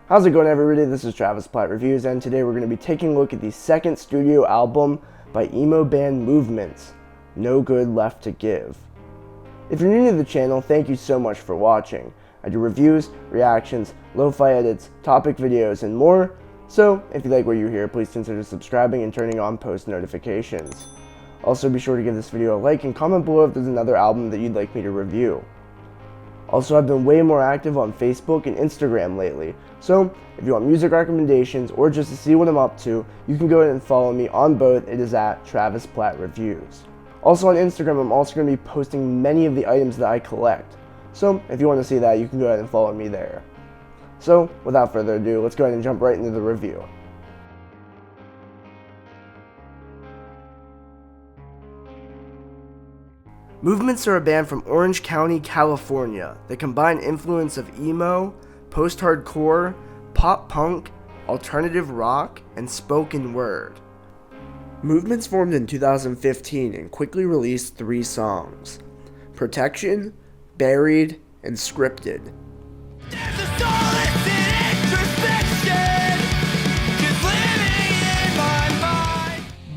How's it going, everybody? This is Travis Platt Reviews, and today we're going to be taking a look at the second studio album by emo band Movements, No Good Left to Give. If you're new to the channel, thank you so much for watching. I do reviews, reactions, lo-fi edits, topic videos, and more, so if you like what you hear, please consider subscribing and turning on post notifications. Also, be sure to give this video a like and comment below if there's another album that you'd like me to review. Also, I've been way more active on Facebook and Instagram lately, so if you want music recommendations or just to see what I'm up to, you can go ahead and follow me on both. It is at Travis Platt Reviews. Also on Instagram, I'm also going to be posting many of the items that I collect, so if you want to see that, you can go ahead and follow me there. So, without further ado, let's go ahead and jump right into the review. Movements are a band from Orange County, California that combine influence of emo, post-hardcore, pop-punk, alternative rock, and spoken word. Movements formed in 2015 and quickly released 3 songs: Protection, Buried, and Scripted.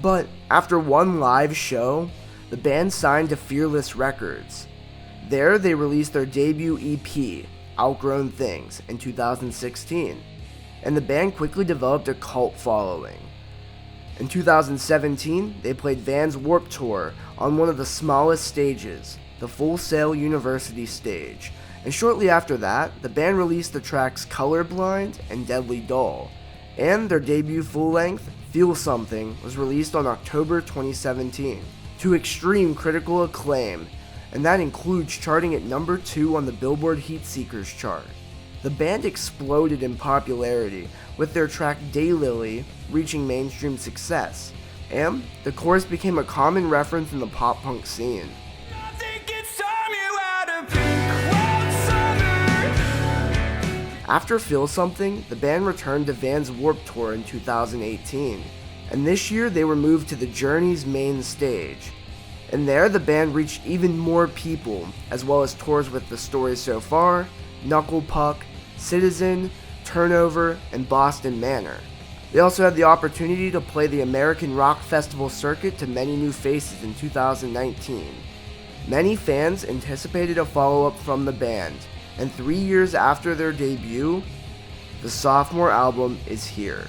But after one live show, the band signed to Fearless Records. There, they released their debut EP, Outgrown Things, in 2016, and the band quickly developed a cult following. In 2017, they played Vans Warped Tour on one of the smallest stages, the Full Sail University stage, and shortly after that, the band released the tracks Colorblind and Deadly Dull, and their debut full-length, Feel Something, was released on October 2017. To extreme critical acclaim, and that includes charting at number 2 on the Billboard Heatseekers chart. The band exploded in popularity, with their track Daylily reaching mainstream success, and the chorus became a common reference in the pop-punk scene. After Feel Something, the band returned to Vans Warped Tour in 2018. And this year they were moved to the Journey's main stage. And there the band reached even more people, as well as tours with The Story So Far, Knuckle Puck, Citizen, Turnover, and Boston Manor. They also had the opportunity to play the American Rock Festival circuit to many new faces in 2019. Many fans anticipated a follow-up from the band, and 3 years after their debut, the sophomore album is here.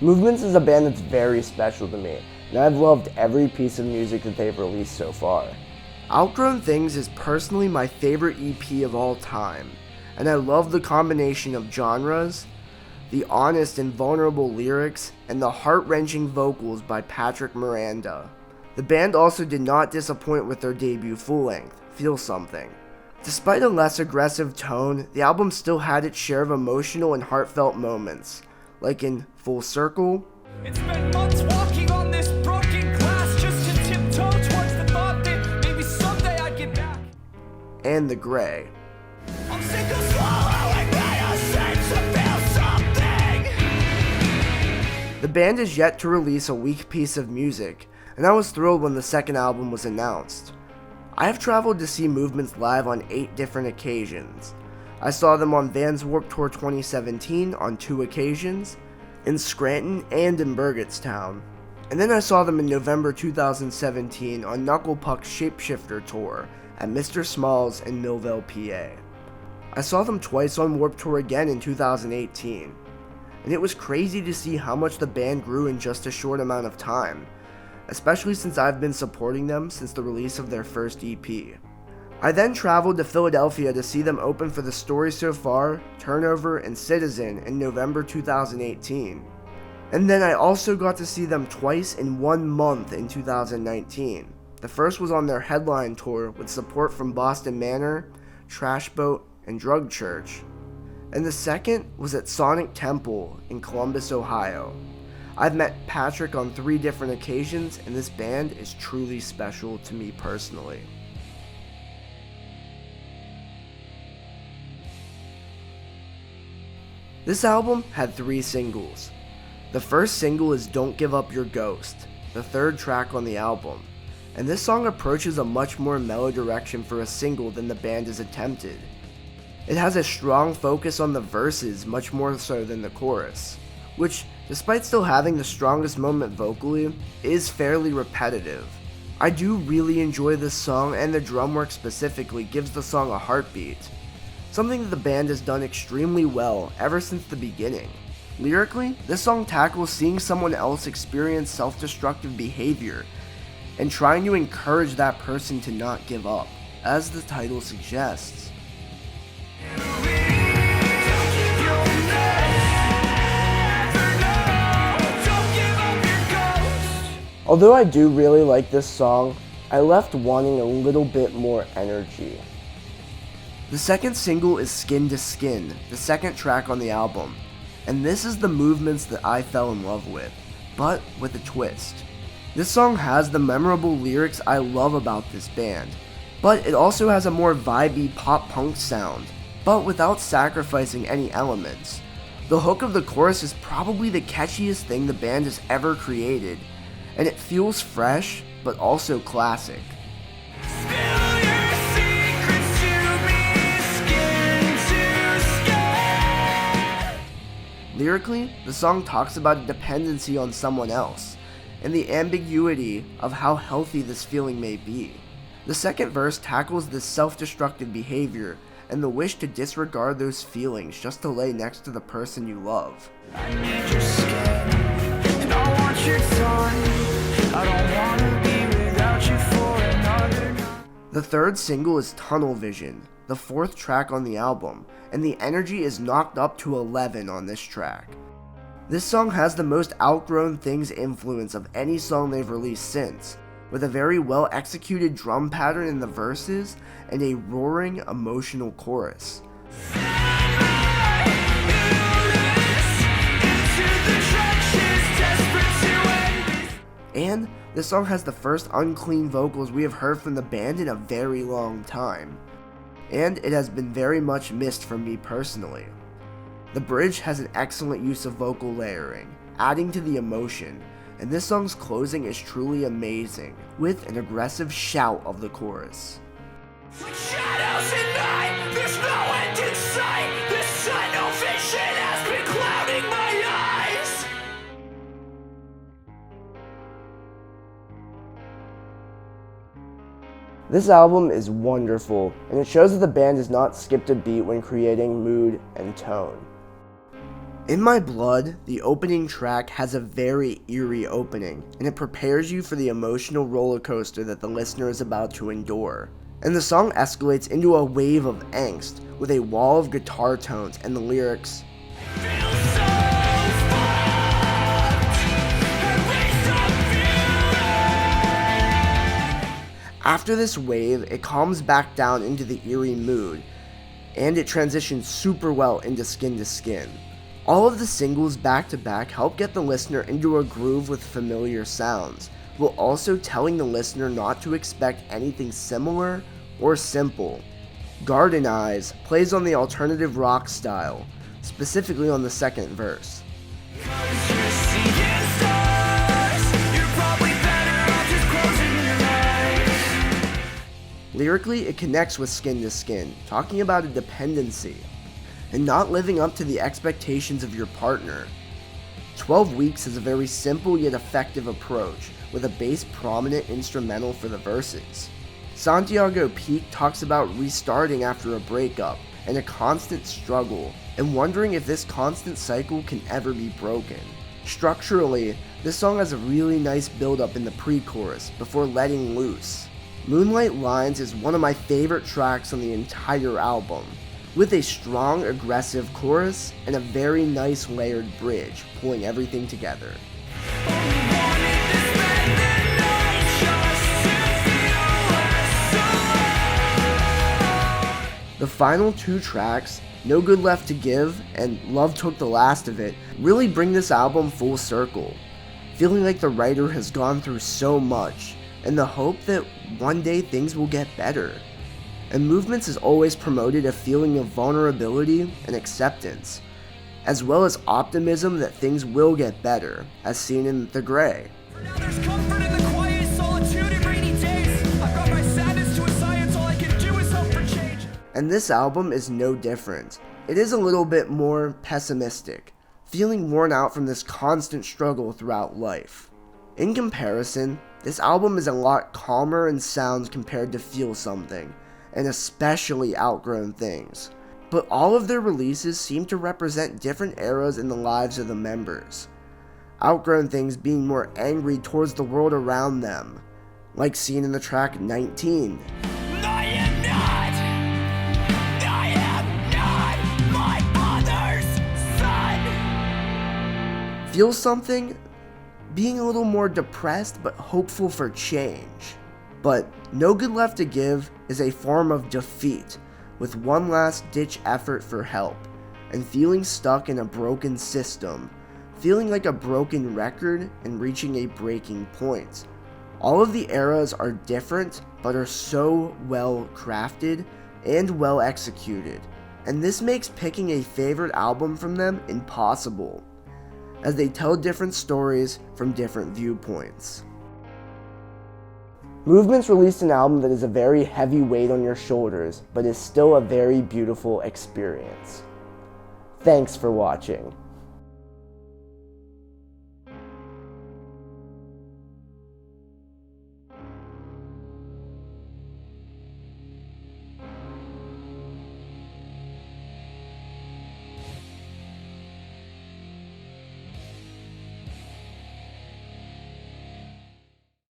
Movements is a band that's very special to me, and I've loved every piece of music that they've released so far. Outgrown Things is personally my favorite EP of all time, and I love the combination of genres, the honest and vulnerable lyrics, and the heart-wrenching vocals by Patrick Miranda. The band also did not disappoint with their debut full-length, Feel Something. Despite a less aggressive tone, the album still had its share of emotional and heartfelt moments, like in Full Circle. It's been months walking on this broken glass just to tiptoe towards the thought that maybe someday I'd get back. And The Gray. I'm sick of swallowing medicine to feel something. The band is yet to release a weak piece of music, and I was thrilled when the second album was announced. I have traveled to see Movements live on 8 different occasions. I saw them on Vans Warped Tour 2017 on 2 occasions, in Scranton and in Burgettstown. And then I saw them in November 2017 on Knuckle Puck's Shapeshifter Tour at Mr. Smalls in Millville, PA. I saw them twice on Warped Tour again in 2018. And it was crazy to see how much the band grew in just a short amount of time, especially since I've been supporting them since the release of their first EP. I then traveled to Philadelphia to see them open for The Story So Far, Turnover, and Citizen in November 2018. And then I also got to see them twice in 1 month in 2019. The first was on their headline tour with support from Boston Manor, Trash Boat, and Drug Church. And the second was at Sonic Temple in Columbus, Ohio. I've met Patrick on 3 different occasions, and this band is truly special to me personally. This album had 3 singles. The first single is Don't Give Up Your Ghost, the 3rd track on the album, and this song approaches a much more mellow direction for a single than the band has attempted. It has a strong focus on the verses much more so than the chorus, which, despite still having the strongest moment vocally, is fairly repetitive. I do really enjoy this song, and the drum work specifically gives the song a heartbeat, something that the band has done extremely well ever since the beginning. Lyrically, this song tackles seeing someone else experience self-destructive behavior and trying to encourage that person to not give up, as the title suggests. Although I do really like this song, I left wanting a little bit more energy. The second single is Skin to Skin, the second track on the album, and this is the movements that I fell in love with, but with a twist. This song has the memorable lyrics I love about this band, but it also has a more vibey pop-punk sound, but without sacrificing any elements. The hook of the chorus is probably the catchiest thing the band has ever created, and it feels fresh, but also classic. Lyrically, the song talks about a dependency on someone else, and the ambiguity of how healthy this feeling may be. The second verse tackles this self-destructive behavior and the wish to disregard those feelings just to lay next to the person you love. I need your skin, and I want your time. I don't wanna be without you for another night. The third single is Tunnel Vision, the fourth track on the album, and the energy is knocked up to 11 on this track. This song has the most Outgrown Things influence of any song they've released since, with a very well executed drum pattern in the verses and a roaring, emotional chorus. And this song has the first unclean vocals we have heard from the band in a very long time, and it has been very much missed from me personally. The bridge has an excellent use of vocal layering, adding to the emotion, and this song's closing is truly amazing, with an aggressive shout of the chorus. Like shadows at night, there's no end in sight. This tunnel vision has been clouding my eyes. This album is wonderful, and it shows that the band has not skipped a beat when creating mood and tone. In My Blood, the opening track has a very eerie opening, and it prepares you for the emotional roller coaster that the listener is about to endure. And the song escalates into a wave of angst, with a wall of guitar tones and the lyrics, After this wave, it calms back down into the eerie mood, and it transitions super well into Skin to Skin. All of the singles back to back help get the listener into a groove with familiar sounds, while also telling the listener not to expect anything similar or simple. Garden Eyes plays on the alternative rock style, specifically on the second verse. Lyrically, it connects with Skin to Skin, talking about a dependency, and not living up to the expectations of your partner. 12 Weeks is a very simple yet effective approach, with a bass prominent instrumental for the verses. Santiago Peak talks about restarting after a breakup, and a constant struggle, and wondering if this constant cycle can ever be broken. Structurally, this song has a really nice build-up in the pre-chorus, before letting loose. Moonlight Lines is one of my favorite tracks on the entire album, with a strong, aggressive chorus and a very nice layered bridge, pulling everything together. The final two tracks, No Good Left to Give and Love Took the Last of It, really bring this album full circle, feeling like the writer has gone through so much, and the hope that one day things will get better. And Movements has always promoted a feeling of vulnerability and acceptance, as well as optimism that things will get better, as seen in The Gray. For now there's comfort in the quiet solitude and rainy days. And this album is no different. It is a little bit more pessimistic, feeling worn out from this constant struggle throughout life. In comparison, this album is a lot calmer in sounds compared to Feel Something, and especially Outgrown Things. But all of their releases seem to represent different eras in the lives of the members. Outgrown Things being more angry towards the world around them, like seen in the track 19. Feel Something being a little more depressed but hopeful for change. But No Good Left to Give is a form of defeat, with one last ditch effort for help, and feeling stuck in a broken system, feeling like a broken record and reaching a breaking point. All of the eras are different but are so well crafted and well executed, and this makes picking a favorite album from them impossible, as they tell different stories from different viewpoints. Movements released an album that is a very heavy weight on your shoulders, but is still a very beautiful experience. Thanks for watching.